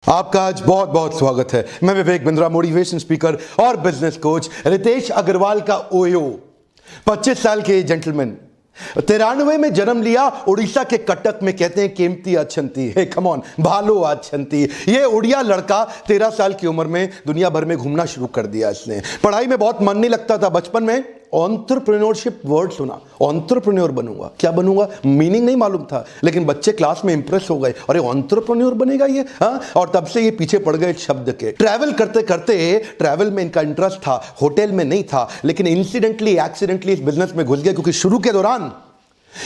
आपका आज बहुत बहुत स्वागत है। मैं विवेक बिंद्रा, मोटिवेशन स्पीकर और बिजनेस कोच। रितेश अग्रवाल का ओयो 25 साल के जेंटलमैन, 93 में जन्म लिया, उड़ीसा के कटक में। कहते हैं केमती अच्छंती है, कम ऑन, भालो अच्छंती। ये उड़िया लड़का 13 साल की उम्र में दुनिया भर में घूमना शुरू कर दिया इसने। पढ़ाई में बहुत मन नहीं लगता था। बचपन में एंटरप्रेन्योरशिप वर्ड सुना, एंटरप्रेन्योर बनूंगा, क्या बनूंगा मीनिंग नहीं मालूम था, लेकिन बच्चे क्लास में इंप्रेस हो गए, अरे एंटरप्रेन्योर बनेगा ये, हाँ। और तब से ये पीछे पड़ गए शब्द के। ट्रैवल करते करते, ट्रैवल में इनका इंटरेस्ट था, होटल में नहीं था, लेकिन इंसिडेंटली एक्सीडेंटली इस बिजनेस में घुस गए, क्योंकि शुरू के दौरान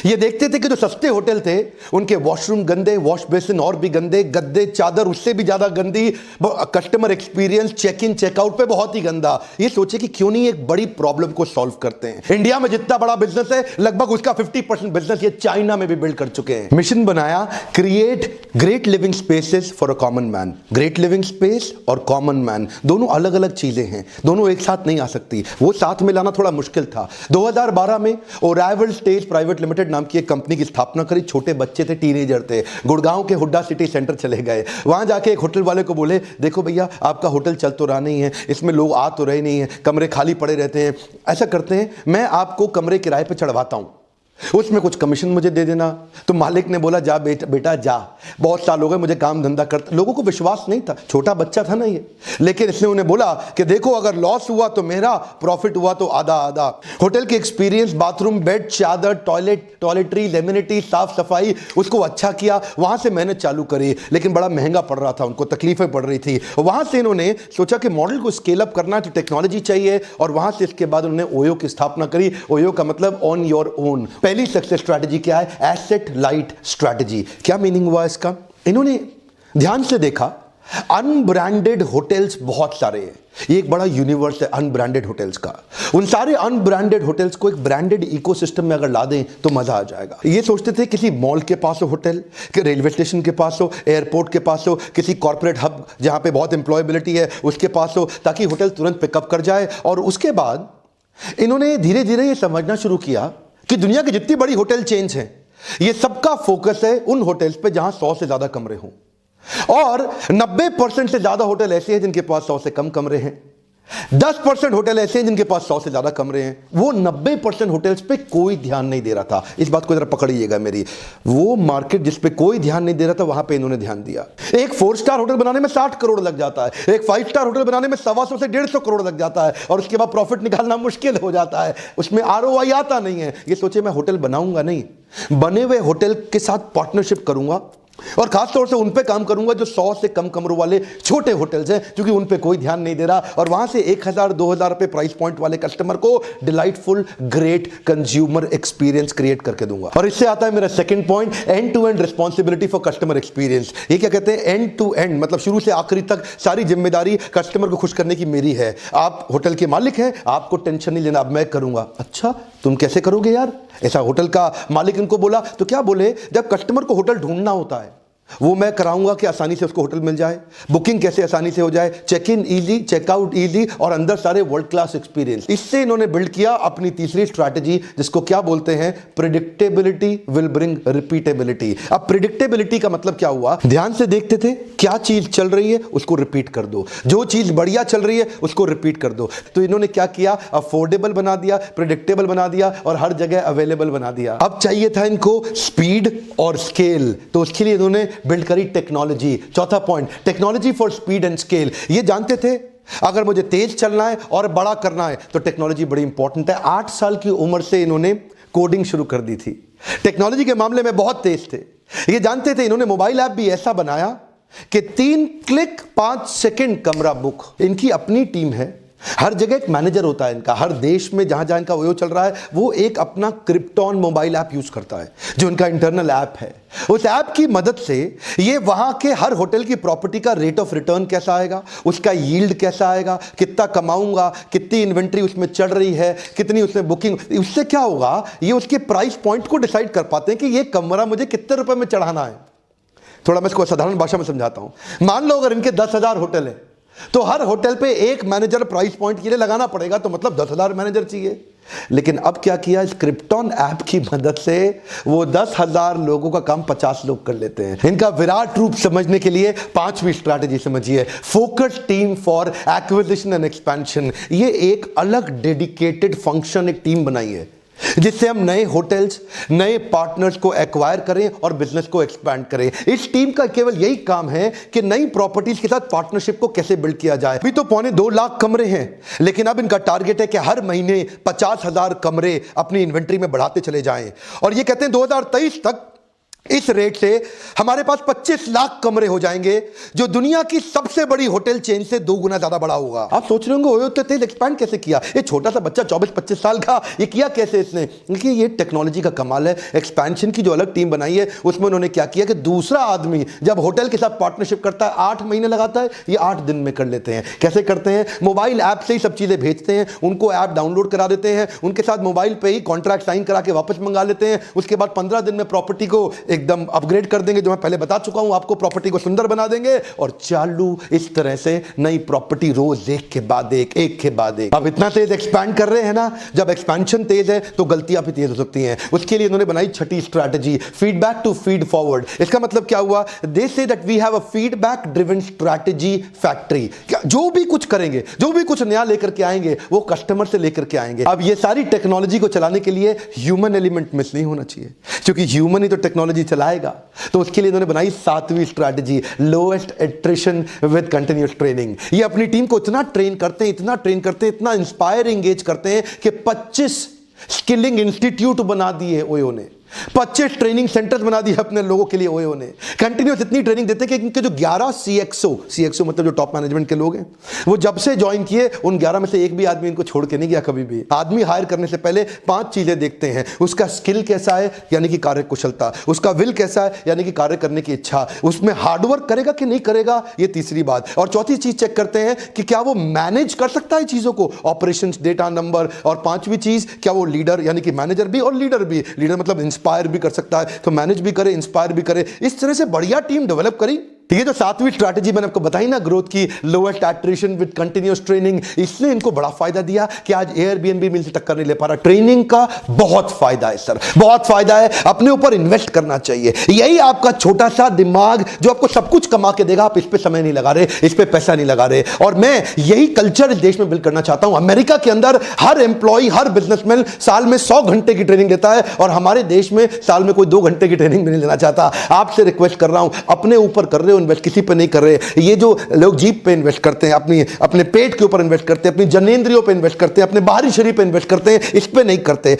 ये देखते थे कि जो सस्ते होटल थे उनके वॉशरूम गंदे, वॉश बेसिन और भी गंदे, गद्दे चादर उससे भी ज्यादा गंदी, customer experience check in checkout पे बहुत ही गंदा। ये सोचे कि क्यों नहीं एक बड़ी प्रॉब्लम को सॉल्व करते हैं। इंडिया में जितना बड़ा बिजनेस है, लगभग उसका 50% बिजनेस ये चाइना में भी बिल्ड कर चुके हैं। मिशन बनाया, create great living spaces for a common man. Great living space और कॉमन मैन दोनों अलग अलग चीजें हैं, दोनों एक साथ नहीं आ सकती, वो साथ में लाना थोड़ा मुश्किल था। 2012 में ओराइवल स्टेज प्राइवेट लिमिटेड नाम की एक कंपनी की स्थापना करी। छोटे बच्चे थे, टीनेजर थे, गुड़गांव के हुड्डा सिटी सेंटर चले गए। वहां जाके एक होटल वाले को बोले, देखो भैया आपका होटल चल तो रहा नहीं है, इसमें लोग आ तो रहे नहीं है, कमरे खाली पड़े रहते हैं, ऐसा करते हैं मैं आपको कमरे किराए पे चढ़वाता हूं, उसमें कुछ कमीशन मुझे दे देना। तो मालिक ने बोला, जा बेटा जा, बहुत साल हो गए मुझे काम धंधा करते। लोगों को विश्वास नहीं था, छोटा बच्चा था ना ये, लेकिन इसने उन्हें बोला कि देखो अगर लॉस हुआ तो मेरा, प्रॉफिट हुआ तो आधा आधा। होटल की एक्सपीरियंस, बाथरूम, बेड, चादर, टॉयलेटरी, लेमिनिटी, साफ सफाई, उसको अच्छा किया। वहां से मेहनत चालू करी, लेकिन बड़ा महंगा पड़ रहा था उनको, तकलीफें पड़ रही थी। वहां से इन्होंने सोचा कि मॉडल को स्केल अप करना है तो टेक्नोलॉजी चाहिए, और वहां से इसके बाद उन्होंने ओयो की स्थापना करी। ओयो का मतलब ऑन योर ओन। पहली सक्सेस स्ट्रैटेजी क्या है? Asset light strategy. क्या मीनिंग हुआ इसका? इन्होंने ध्यान से देखा, अनब्रांडेड होटल्स बहुत सारे हैं, ये एक बड़ा यूनिवर्स है अनब्रांडेड होटल्स का। उन सारे अनब्रांडेड होटल्स को एक ब्रांडेड इकोसिस्टम में अगर ला दें तो मजा आ जाएगा। ये सोचते थे किसी मॉल के पास हो होटल, कि रेलवे स्टेशन के पास हो, एयरपोर्ट के पास हो, किसी कॉर्पोरेट हब जहां पे बहुत एम्प्लॉयबिलिटी है उसके पास हो, ताकि होटल तुरंत पिकअप कर जाए। और उसके बाद इन्होंने धीरे धीरे ये समझना शुरू किया कि दुनिया की जितनी बड़ी होटल चेन्स हैं, ये सबका फोकस है उन होटल्स पे जहां 100 से ज्यादा कमरे हों, और 90% से ज्यादा होटल ऐसे हैं जिनके पास 100 से कम कमरे हैं। 10% होटल ऐसे हैं जिनके पास 100 से ज्यादा कमरे हैं। वो 90% होटल्स पे कोई ध्यान नहीं दे रहा था। इस बात को जरा पकड़िएगा मेरी, वो मार्केट जिस पे कोई ध्यान नहीं दे रहा था, वहां पे इन्होंने ध्यान दिया। एक 4 स्टार होटल बनाने में 60 करोड़ लग जाता है, एक 5 स्टार होटल बनाने में 125 से 150 करोड़ लग जाता है, और उसके बाद प्रॉफिट निकालना मुश्किल हो जाता है, उसमें ROI आता नहीं है। ये सोचे मैं होटल बनाऊंगा नहीं, बने हुए होटल के साथ पार्टनरशिप करूंगा, और खासतौर से उन पे काम करूंगा जो 100 से कम कमरों वाले छोटे होटल्स हैं, क्योंकि उन पे कोई ध्यान नहीं दे रहा। और वहां से 1000-2000 रुपए प्राइस पॉइंट वाले कस्टमर को delightful great consumer experience create करके दूंगा। और इससे आता है मेरा second point, end to end responsibility for customer experience. ये क्या कहते हैं? एंड टू एंड मतलब शुरू से आखिरी तक सारी जिम्मेदारी कस्टमर को खुश करने की मेरी है। आप होटल के मालिक हैं, आपको टेंशन नहीं लेना, अब मैं करूंगा। अच्छा, तुम कैसे करोगे यार? ऐसा होटल का मालिक इनको बोला। तो क्या बोले, जब कस्टमर को होटल ढूंढना होता है वो मैं कराऊंगा कि आसानी से उसको होटल मिल जाए, बुकिंग कैसे आसानी से हो जाए, check in easy, checkout easy, और अंदर सारे वर्ल्ड क्लास एक्सपीरियंस। इससे इन्होंने बिल्ड किया अपनी तीसरी स्ट्रैटेजी, जिसको क्या बोलते हैं? Predictability will bring repeatability. अब प्रिडिक्टेबिलिटी का मतलब क्या हुआ? ध्यान से देखते थे, क्या चीज चल रही है उसको रिपीट कर दो, जो चीज बढ़िया चल रही है उसको रिपीट कर दो। तो इन्होंने क्या किया? अफोर्डेबल बना दिया, प्रिडिक्टेबल बना दिया, और हर जगह अवेलेबल बना दिया। अब चाहिए था इनको स्पीड और स्केल, तो उसके लिए इन्होंने बिल्ड करी टेक्नोलॉजी। चौथा point, technology for speed and scale. ये जानते थे अगर मुझे तेज चलना है और बड़ा करना है तो टेक्नोलॉजी बड़ी इंपॉर्टेंट है। 8 साल की उम्र से इन्होंने कोडिंग शुरू कर दी थी, टेक्नोलॉजी के मामले में बहुत तेज थे। ये जानते थे, इन्होंने मोबाइल ऐप भी ऐसा बनाया कि 3 क्लिक 5 सेकंड कमरा बुक। इनकी अपनी टीम है, हर जगह एक मैनेजर होता है इनका, हर देश में जहां जहां इनका ओयो चल रहा है वो एक अपना क्रिप्टॉन मोबाइल ऐप यूज करता है, जो इनका इंटरनल ऐप है। उस ऐप की मदद से ये वहां के हर होटल की प्रॉपर्टी का रेट ऑफ रिटर्न कैसा आएगा, उसका यील्ड कैसा आएगा, कितना कमाऊंगा, कितनी इन्वेंट्री उसमें चढ़ रही है, कितनी उसमें बुकिंग, उससे क्या होगा, ये उसके प्राइस पॉइंट को डिसाइड कर पाते हैं कि ये कमरा मुझे कितने रुपए में चढ़ाना है। थोड़ा मैं इसको साधारण भाषा में समझाता हूं। मान लो अगर इनके 10,000 होटल है तो हर होटल पे एक मैनेजर प्राइस पॉइंट के लिए लगाना पड़ेगा, तो मतलब 10,000 मैनेजर चाहिए। लेकिन अब क्या किया, इस क्रिप्टॉन ऐप की मदद से वो 10,000 लोगों का काम 50 लोग कर लेते हैं। इनका विराट रूप समझने के लिए 5वीं स्ट्रैटेजी समझिए, focus team for acquisition and expansion. ये एक अलग डेडिकेटेड फंक्शन, एक टीम बनाई है जिससे हम नए होटल्स, नए पार्टनर्स को एक्वायर करें और बिजनेस को एक्सपैंड करें। इस टीम का केवल यही काम है कि नई प्रॉपर्टीज के साथ पार्टनरशिप को कैसे बिल्ड किया जाए। अभी तो 2.25 लाख कमरे हैं, लेकिन अब इनका टारगेट है कि हर महीने 50,000 कमरे अपनी इन्वेंट्री में बढ़ाते चले जाएं। और ये कहते हैं 2023 तक इस रेट से हमारे पास 25 लाख कमरे हो जाएंगे, जो दुनिया की सबसे बड़ी होटल चेन से 2 गुना ज्यादा बड़ा होगा। आप सोच रहे होंगे ओयो तो तेज एक्सपैंड कैसे किया, ये छोटा सा बच्चा 24-25 साल का, ये किया कैसे इसने? देखिए ये टेक्नोलॉजी का कमाल है। एक्सपेंशन की जो अलग टीम बनाई है उसमें उन्होंने क्या किया कि दूसरा आदमी जब होटल के साथ पार्टनरशिप करता है 8 महीने लगाता है, ये 8 दिन में कर लेते हैं। कैसे करते हैं? मोबाइल ऐप से ही सब चीजें भेजते हैं, उनको ऐप डाउनलोड करा देते हैं, उनके साथ मोबाइल पे ही कॉन्ट्रैक्ट साइन करा के वापस मंगा लेते हैं। उसके बाद 15 दिन में प्रॉपर्टी को एकदम अपग्रेड कर देंगे, जो मैं पहले बता चुका हूं आपको, प्रॉपर्टी को सुंदर बना देंगे और चालू इस तरह से नई प्रॉपर्टी रोज एक के बाद एक। अब इतना तेज एक्सपैंड कर रहे हैं ना, जब एक्सपेंशन तेज है तो गलतियां भी तेज हो सकती हैं। उसके लिए इन्होंने बनाई 6ठी strategy, feedback to feed forward. इसका मतलब क्या हुआ? They say that we have a feedback driven strategy factory. जो भी कुछ करेंगे, जो भी कुछ नया लेकर के आएंगे, वो कस्टमर से लेकर के आएंगे। अब ये सारी टेक्नोलॉजी को चलाने के लिए ह्यूमन एलिमेंट मिस नहीं होना चाहिए, क्योंकि ह्यूमन ही तो टेक्नोलॉजी चलाएगा। तो उसके लिए इन्होंने बनाई 7वीं strategy, lowest attrition with continuous training. ये अपनी टीम को इतना ट्रेन करते हैं, इतना इंस्पायर एंगेज करते हैं कि 25 स्किलिंग इंस्टीट्यूट बना दिए ओयो ने, 25 ट्रेनिंग सेंटर्स बना दिए अपने लोगों के लिए ओयो ने। कंटिन्यूअस इतनी ट्रेनिंग देते हैं कि इनके जो 11 सीएक्सओ मतलब जो टॉप मैनेजमेंट के लोग हैं, वो जब से ज्वाइन किए उन 11 में से एक भी आदमी इनको छोड़ के नहीं गया कभी भी। आदमी हायर करने से पहले 5 चीजें देखते हैं, उसका स्किल कैसा है यानी कि कार्य कुशलता, उसका विल कैसा है यानी कि कार्य करने की इच्छा, उसमें हार्डवर्क करेगा कि नहीं करेगा, ये तीसरी बात, और चौथी चीज चेक करते हैं कि क्या वो मैनेज कर सकता है चीजों को, ऑपरेशंस, डेटा, नंबर, और 5वीं चीज क्या वो लीडर यानी कि मैनेजर भी और लीडर भी, लीडर मतलब इंस्पायर भी कर सकता है, तो मैनेज भी करे, इंस्पायर भी करे। इस तरह से बढ़िया टीम डेवलप करी। ठीक है, जो 7वीं स्ट्रैटेजी मैंने आपको बताई ना, ग्रोथ की, lowest attrition with continuous training, इसने इनको बड़ा फायदा दिया कि आज एयरबीएनबी मिल से टक्कर नहीं ले पा रहा। ट्रेनिंग का बहुत फायदा है सर, बहुत फायदा है। अपने ऊपर इन्वेस्ट करना चाहिए। यही आपका छोटा सा दिमाग जो आपको सब कुछ कमा के देगा, आप इस पे समय नहीं लगा रहे, इस पे पैसा नहीं लगा रहे। और मैं यही कल्चर इस देश में बिल्ड करना चाहता हूं। अमेरिका के अंदर हर एम्प्लॉय, हर बिजनेसमैन साल में 100 घंटे की ट्रेनिंग लेता है, और हमारे देश में साल में कोई 2 घंटे की ट्रेनिंग भी नहीं लेना चाहता। आपसे रिक्वेस्ट कर रहा हूं, अपने ऊपर कर रहे हो इन्वेस्ट, किसी पे नहीं कर रहे। ये जो लोग जीप पे इन्वेस्ट करते हैं, अपने पेट के ऊपर इन्वेस्ट करते हैं, अपनी जनेंद्रियों पे इन्वेस्ट करते हैं, अपने बाहरी शरीर पे इन्वेस्ट करते हैं, इस पे नहीं करते।